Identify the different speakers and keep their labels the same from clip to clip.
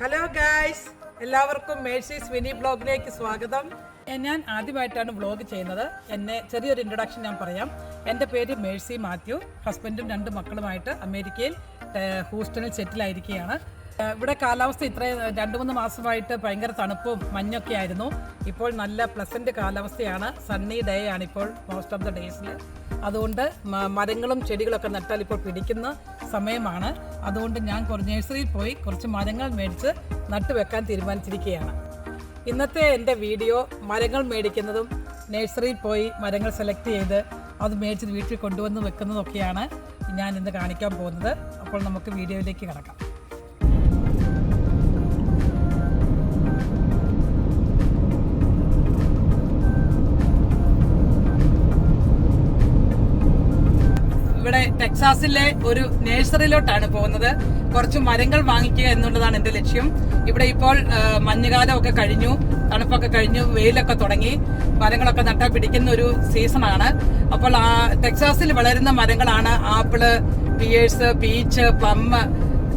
Speaker 1: Hello guys, എല്ലാവർക്കും mercies mini ബ്ലോഗിലേക്ക് സ്വാഗതം. ഞാൻ ആദ്യമായിട്ടാണ് വ്ളോഗ് ചെയ്യുന്നത്. എന്നെ ചെറിയൊരു ഇൻട്രൊഡക്ഷൻ ഞാൻ പറയാം. എൻ്റെ പേര് മേഴ്സി മാത്യു. ഹസ്ബൻഡും 2 മക്കളുമായിട്ട് അമേരിക്കയിൽ ഹൂസ്റ്റണിൽ സെറ്റിലായിരിക്കുകയാണ്. ഇവിടെ കാലാവസ്ഥ ഇത്രയും 2-3 മാസമായിട്ട് ഭയങ്കര തണുപ്പും മഞ്ഞൊക്കെ ആയിരുന്നു. ഇപ്പോൾ നല്ല പ്ലസന്റ് കാലാവസ്ഥയാണ്. സണ്ണി ഡേ ആണ് ഇപ്പോൾ മോസ്റ്റ് ഓഫ് ദ ഡേയ്സിൽ. അതുകൊണ്ട് മരങ്ങളും ചെടികളൊക്കെ നട്ടാൽ ഇപ്പോൾ പിടിക്കുന്ന സമയമാണ്. അതുകൊണ്ട് ഞാൻ നഴ്സറിയിൽ പോയി കുറച്ച് മരങ്ങൾ മേടിച്ച് നട്ടുവെക്കാൻ തീരുമാനിച്ചിരിക്കുകയാണ്. ഇന്നത്തെ എൻ്റെ വീഡിയോ മരങ്ങൾ മേടിക്കുന്നതും നഴ്സറിയിൽ പോയി മരങ്ങൾ സെലക്ട് ചെയ്ത് അത് മേടിച്ച് വീട്ടിൽ കൊണ്ടുവന്ന് വെക്കുന്നതൊക്കെയാണ് ഞാൻ ഇന്ന് കാണിക്കാൻ പോകുന്നത്. അപ്പോൾ നമുക്ക് വീഡിയോയിലേക്ക് കിടക്കാം. ഇവിടെ ടെക്സാസിലെ ഒരു നഴ്സറിയിലോട്ടാണ് പോകുന്നത്. കുറച്ച് മരങ്ങൾ വാങ്ങിക്കുക എന്നുള്ളതാണ് എൻ്റെ ലക്ഷ്യം. ഇവിടെ ഇപ്പോൾ മഞ്ഞുകാലമൊക്കെ കഴിഞ്ഞു, തണുപ്പൊക്കെ കഴിഞ്ഞു, വെയിലൊക്കെ തുടങ്ങി, മരങ്ങളൊക്കെ നട്ടാൽ പിടിക്കുന്ന ഒരു സീസണാണ്. അപ്പോൾ ടെക്സാസിൽ വളരുന്ന മരങ്ങളാണ് apple, pears, peach, plum,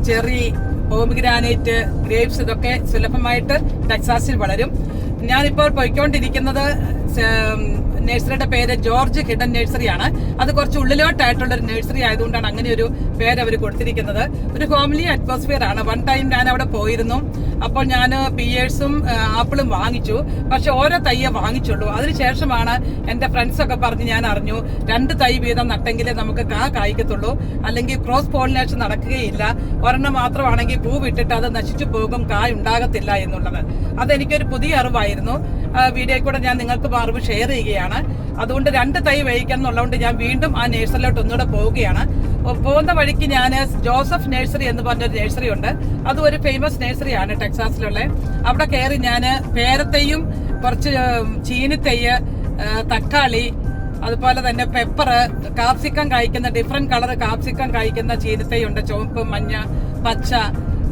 Speaker 1: cherry, pomegranate, grapes. ഇതൊക്കെ സുലഭമായിട്ട് ടെക്സാസിൽ വളരും. ഞാനിപ്പോൾ പോയിക്കൊണ്ടിരിക്കുന്നത് നഴ്സറിയുടെ പേര് ജോർജ് ഹിഡൻ നഴ്സറിയാണ്. അത് കുറച്ച് ഉള്ളിലോട്ടായിട്ടുള്ള ഒരു നഴ്സറി ആയതുകൊണ്ടാണ് അങ്ങനെ ഒരു പേര് അവർ കൊടുത്തിരിക്കുന്നത്. ഒരു ഹോംലി അറ്റ്മോസ്ഫിയർ ആണ്. വൺ ടൈം ഞാൻ അവിടെ പോയിരുന്നു. അപ്പോൾ ഞാൻ പിയേഴ്സും ആപ്പിളും വാങ്ങിച്ചു. പക്ഷെ ഓരോ തയ്യേ വാങ്ങിച്ചുള്ളൂ. അതിനുശേഷമാണ് എൻ്റെ ഫ്രണ്ട്സൊക്കെ പറഞ്ഞ് ഞാൻ അറിഞ്ഞു 2 തൈ വീതം നട്ടെങ്കിലേ നമുക്ക് കായ്ക്കത്തുള്ളൂ, അല്ലെങ്കിൽ ക്രോസ് പോളിനേഷൻ നടക്കുകയില്ല. ഒരെണ്ണം മാത്രമാണെങ്കിൽ പൂ വിട്ടിട്ട് അത് നശിച്ചു പോകും, കായ് ഉണ്ടാകത്തില്ല എന്നുള്ളത്. അതെനിക്കൊരു പുതിയ അറിവായിരുന്നു. വീഡിയോയിൽ കൂടെ ഞാൻ നിങ്ങൾക്ക് അറിവ് ഷെയർ ചെയ്യുകയാണ്. അതുകൊണ്ട് 2 തൈ വേവിക്കണം എന്നുള്ളതുകൊണ്ട് ഞാൻ വീണ്ടും ആ നഴ്സറിയിലോട്ട് ഒന്നുകൂടെ പോവുകയാണ്. പോകുന്ന വഴിക്ക് ഞാൻ ജോസഫ് നഴ്സറി എന്ന് പറഞ്ഞൊരു നഴ്സറി ഉണ്ട്. അതും ഒരു ഫേമസ് നഴ്സറിയാണ് ടെക്സാസിലുള്ള. അവിടെ കയറി ഞാൻ പേരത്തൈയും കുറച്ച് ചീനിത്തയ്യ്, തക്കാളി, അതുപോലെ തന്നെ പെപ്പർ, കാപ്സിക്കം കായ്ക്കുന്ന ഡിഫറെന്റ് കളർ കാപ്സിക്കം കായ്ക്കുന്ന ചീനിത്തൈ ഉണ്ട്. ചുവപ്പ്, മഞ്ഞ, പച്ച.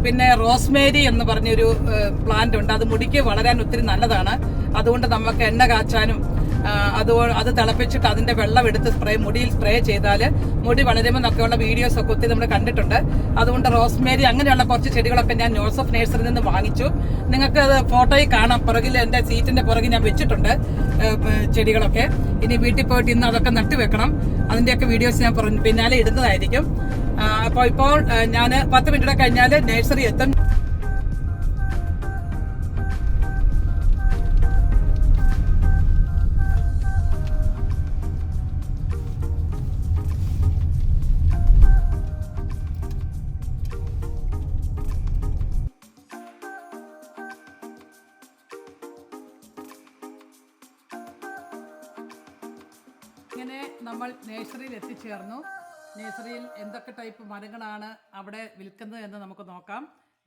Speaker 1: പിന്നെ റോസ്മേരി എന്ന് പറഞ്ഞൊരു പ്ലാന്റ് ഉണ്ട്. അത് മുടിക്ക് വളരാൻ ഒത്തിരി നല്ലതാണ്. അതുകൊണ്ട് നമുക്ക് എണ്ണ കാച്ചാനും അത് തിളപ്പിച്ചിട്ട് അതിന്റെ വെള്ളം എടുത്ത് മുടിയിൽ സ്പ്രേ ചെയ്താൽ മുടി വളരുമെന്നൊക്കെയുള്ള വീഡിയോസ് ഒക്കെ ഒത്തിരി നമ്മൾ കണ്ടിട്ടുണ്ട്. അതുകൊണ്ട് റോസ്മേരി അങ്ങനെയുള്ള കുറച്ച് ചെടികളൊക്കെ ഞാൻ ജോസഫ് നഴ്സറിയിൽ നിന്ന് വാങ്ങിച്ചു. നിങ്ങൾക്ക് അത് ഫോട്ടോയിൽ കാണാം. പുറകിൽ എൻ്റെ സീറ്റിന്റെ പുറകിൽ ഞാൻ വെച്ചിട്ടുണ്ട് ചെടികളൊക്കെ. ഇനി വീട്ടിൽ പോയിട്ട് ഇന്ന് അതൊക്കെ നട്ടുവെക്കണം. അതിന്റെയൊക്കെ വീഡിയോസ് ഞാൻ പിന്നാലെ ഇടുന്നതായിരിക്കും. അപ്പോൾ ഇപ്പോൾ ഞാൻ 10 മിനിറ്റ് കഴിഞ്ഞാൽ നഴ്സറി എത്തും. ഇങ്ങനെ നമ്മൾ നഴ്സറിയിൽ എത്തിച്ചേർന്നു. നഴ്സറിയിൽ എന്തൊക്കെ ടൈപ്പ് മരങ്ങളാണ് അവിടെ വിൽക്കുന്നത് എന്ന് നമുക്ക് നോക്കാം.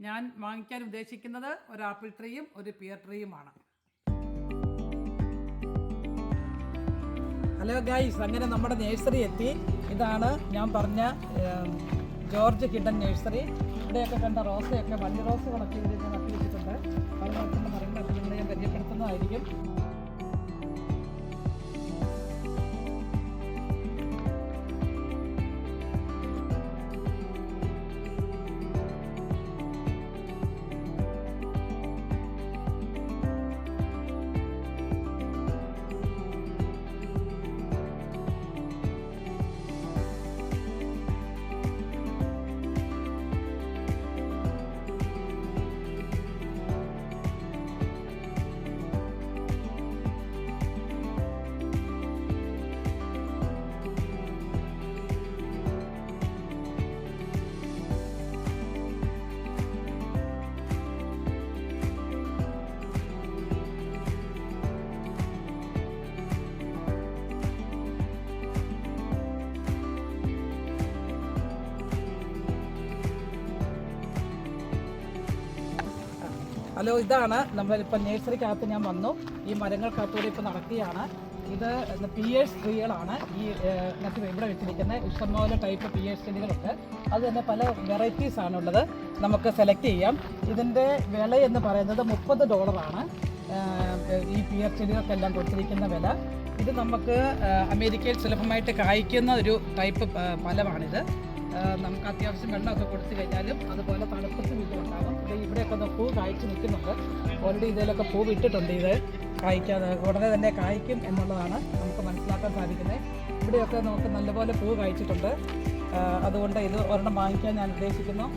Speaker 1: ഞാൻ വാങ്ങിക്കാൻ ഉദ്ദേശിക്കുന്നത് ഒരു ആപ്പിൾ ട്രീയും ഒരു പിയർ ട്രീയുമാണ്. ഹലോ ഗൈസ്, അങ്ങനെ നമ്മുടെ നഴ്സറി എത്തി. ഇതാണ് ഞാൻ പറഞ്ഞ ജോർജ് ഹിഡൻ നഴ്സറി. ഇവിടെയൊക്കെ കണ്ട റോസയൊക്കെ വള്ളി റോസുകളൊക്കെ ഇവിടെ ഞാൻ നട്ടു വെച്ചിട്ടുണ്ട്. അതുപോലെ മരങ്ങളൊക്കെ നിങ്ങളെ ഞാൻ പരിചയപ്പെടുത്തുന്നതായിരിക്കും. ഹലോ, ഇതാണ് നമ്മളിപ്പോൾ നഴ്സറിക്കകത്ത് ഞാൻ വന്നു. ഈ മരങ്ങൾക്കകത്തൂടെ ഇപ്പോൾ നടക്കുകയാണ്. ഇത് പിയേഴ്സ് ട്രീകളാണ് ഈ ഇവിടെ വെച്ചിരിക്കുന്നത്. ഇഷ്ടംപോലെ ടൈപ്പ് പിയേഴ്സ് ചെടികളുണ്ട്. അത് തന്നെ പല വെറൈറ്റീസ് ആണുള്ളത്. നമുക്ക് സെലക്ട് ചെയ്യാം. ഇതിൻ്റെ വില എന്ന് പറയുന്നത് $30 ഈ പിയർ ചെടികൾക്കെല്ലാം കൊടുത്തിരിക്കുന്ന വില. ഇത് നമുക്ക് അമേരിക്കയിൽ സുലഭമായിട്ട് കായ്ക്കുന്ന ഒരു ടൈപ്പ് ഫലമാണിത്. നമുക്ക് അത്യാവശ്യം വെള്ളമൊക്കെ കൊടുത്തു കഴിഞ്ഞാലും അതുപോലെ തണുപ്പത്ത് വീട്ടിലുണ്ടാകും. ഇവിടെയൊക്കെ ഒന്ന് പൂ കായ്ച്ച് നിൽക്കുന്നുണ്ട്. ഓൾറെഡി ഇതിലൊക്കെ പൂ വിട്ടിട്ടുണ്ട്. ഇത് കായ്ക്കാതെ ഉടനെ തന്നെ കായ്ക്കും എന്നുള്ളതാണ് നമുക്ക് മനസ്സിലാക്കാൻ സാധിക്കുന്നത്. ഇവിടെയൊക്കെ നമുക്ക് നല്ലപോലെ പൂ കായ്ച്ചിട്ടുണ്ട്. അതുകൊണ്ട് ഇത് ഒരെണ്ണം വാങ്ങിക്കാൻ ഞാൻ ഉദ്ദേശിക്കുന്നു.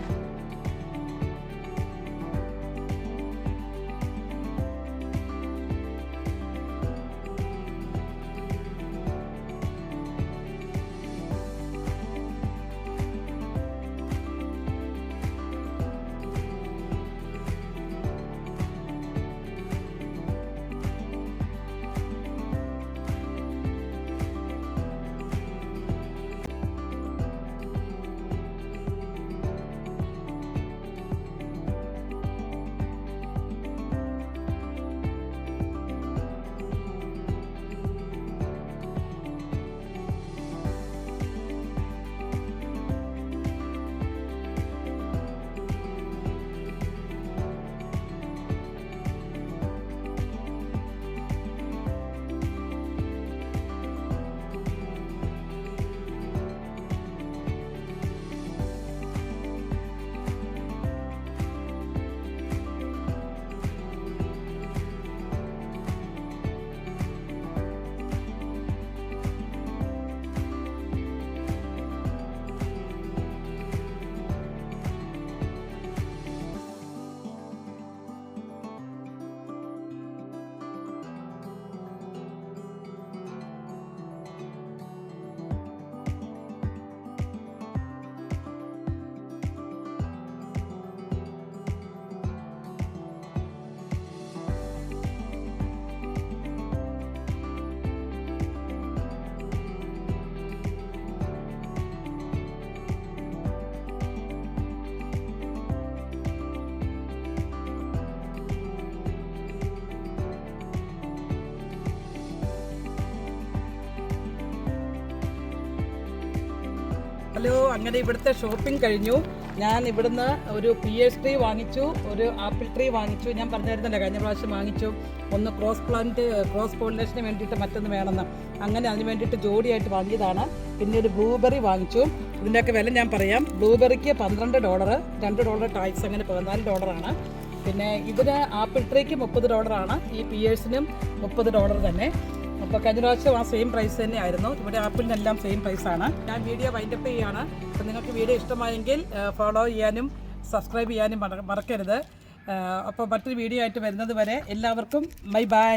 Speaker 1: ഹലോ, അങ്ങനെ ഇവിടുത്തെ ഷോപ്പിംഗ് കഴിഞ്ഞു. ഞാൻ ഇവിടുന്ന് ഒരു പിയേഴ്സ് ട്രീ വാങ്ങിച്ചു, ഒരു ആപ്പിൾ ട്രീ വാങ്ങിച്ചു. ഞാൻ പറഞ്ഞായിരുന്നല്ലോ കഴിഞ്ഞ പ്രാവശ്യം വാങ്ങിച്ചു. ഒന്ന് ക്രോസ് പോളിനേഷന് വേണ്ടിയിട്ട് മറ്റൊന്ന് വേണമെന്ന്. അങ്ങനെ അതിന് വേണ്ടിയിട്ട് ജോഡിയായിട്ട് വാങ്ങിയതാണ്. പിന്നെ ഒരു ബ്ലൂബെറി വാങ്ങിച്ചു. ഇതിൻ്റെയൊക്കെ വില ഞാൻ പറയാം. ബ്ലൂബെറിക്ക് $12, $2 ടാക്സ്, അങ്ങനെ $14. പിന്നെ ഇതിന് ആപ്പിൾ ട്രീക്ക് $30, ഈ പിയേഴ്സിനും $30 തന്നെ. അപ്പോൾ കഴിഞ്ഞ പ്രാവശ്യം ആ സെയിം പ്രൈസ് തന്നെ ആയിരുന്നു. ഇവിടെ ആപ്പിളിനെല്ലാം സെയിം പ്രൈസാണ്. ഞാൻ വീഡിയോ വൈൻഡപ്പ് ചെയ്യുകയാണ്. അപ്പോൾ നിങ്ങൾക്ക് വീഡിയോ ഇഷ്ടമായെങ്കിൽ ഫോളോ ചെയ്യാനും സബ്സ്ക്രൈബ് ചെയ്യാനും മറക്കരുത്. അപ്പോൾ മറ്റൊരു വീഡിയോ ആയിട്ട് വരുന്നത് വരെ എല്ലാവർക്കും ബൈ.